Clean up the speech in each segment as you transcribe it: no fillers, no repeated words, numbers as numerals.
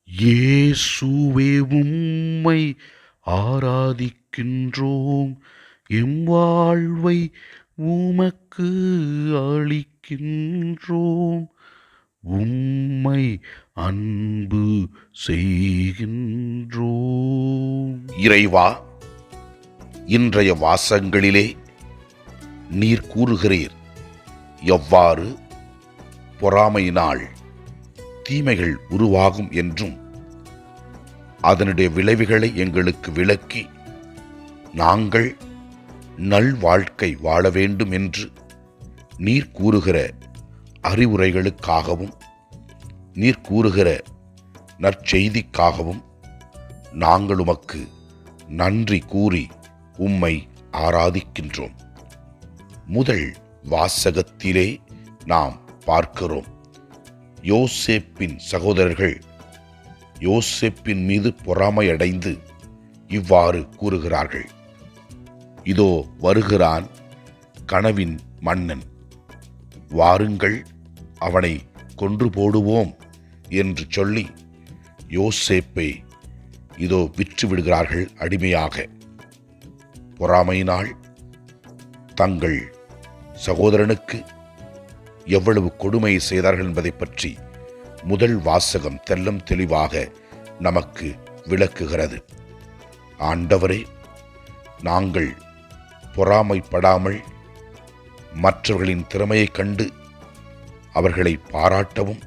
இயேசுவே உம்மை ஆராதிக்கின்றோம், எம் வாழ்வை உமக்கு அளிக்கின்றோம், உம்மை அன்பு செய்கின்றோம். இறைவா, இன்றைய வாசகங்களிலே நீர் கூறுகிறீர், எவ்வாறு பொறாமையினால் தீமைகள் உருவாகும் என்றும் அதனுடைய விளைவுகளை எங்களுக்கு விளக்கி நாங்கள் நல்வாழ்க்கை வாழ வேண்டும் என்று நீர் கூறுகிற அறிவுரைகளுக்காகவும் நீர் கூறுகிற நற்செய்திக்காகவும் நாங்கள் உமக்கு நன்றி கூறி உம்மை ஆராதிக்கின்றோம். முதல் வாசகத்திலே நாம் பார்க்கிறோம், யோசேப்பின் சகோதரர்கள் யோசேப்பின் மீது பொறாமையடைந்து இவ்வாறு கூறுகிறார்கள், இதோ வருகிறான் கனவின் மன்னன், வாருங்கள் அவனை கொன்று போடுவோம் என்று சொல்லி யோசேப்பை இதோ விற்று விடுகிறார்கள் அடிமையாக. பொறாமையினால் தங்கள் சகோதரனுக்கு எவ்வளவு கொடுமை செய்தார்கள் என்பதை பற்றி முதல் வாசகம் தெல்லம் தெளிவாக நமக்கு விளக்குகிறது. ஆண்டவரே, நாங்கள் பொறாமைப்படாமல் மற்றவர்களின் திறமையைக் கண்டு அவர்களை பாராட்டவும்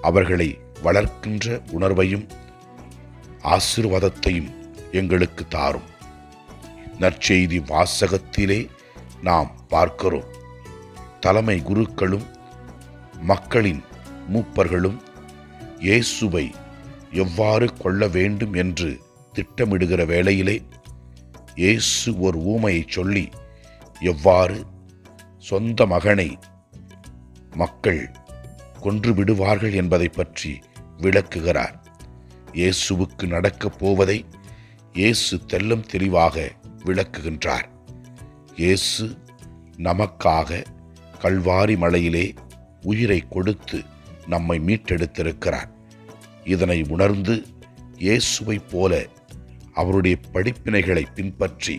அவர்களை வளர்க்கின்ற உணர்வையும் ஆசீர்வாதத்தையும் எங்களுக்கு தாரும். நற்செய்தி வாசகத்திலே நாம் பார்க்கிறோம், தலைமை குருக்களும் மக்களின் மூப்பர்களும் இயேசுவை எவ்வாறு கொல்ல வேண்டும் என்று திட்டமிடுகிற வேளையிலே இயேசு ஒரு ஊமையை சொல்லி எவ்வாறு சொந்த மகனை மக்கள் கொன்று விடுவார்கள் என்பதை பற்றி விளக்குகிறார். இயேசுவுக்கு நடக்கப் போவதை இயேசு தெல்லம் தெளிவாக விளக்குகின்றார். இயேசு நமக்காக கல்வாரி மலையிலே உயிரை கொடுத்து நம்மை மீட்டெடுத்திருக்கிறார். இதனை உணர்ந்து இயேசுவை போல அவருடைய படிப்பினைகளை பின்பற்றி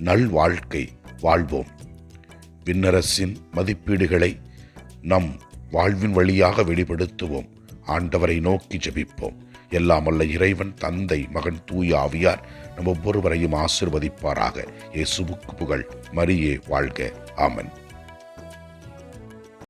நல்வாழ்க்கை வாழ்வோம். விண்ணரசின் மதிப்பீடுகளை நம் வாழ்வின் வழியாக வெளிப்படுத்துவோம். ஆண்டவரை நோக்கி ஜெபிப்போம். எல்லாம் வல்ல இறைவன், தந்தை, மகன், தூய ஆவியார் நம் ஒவ்வொருவரையும் ஆசீர்வதிப்பாராக. இயேசுவுக்கு புகழ். மரியே வாழ்க. ஆமென்.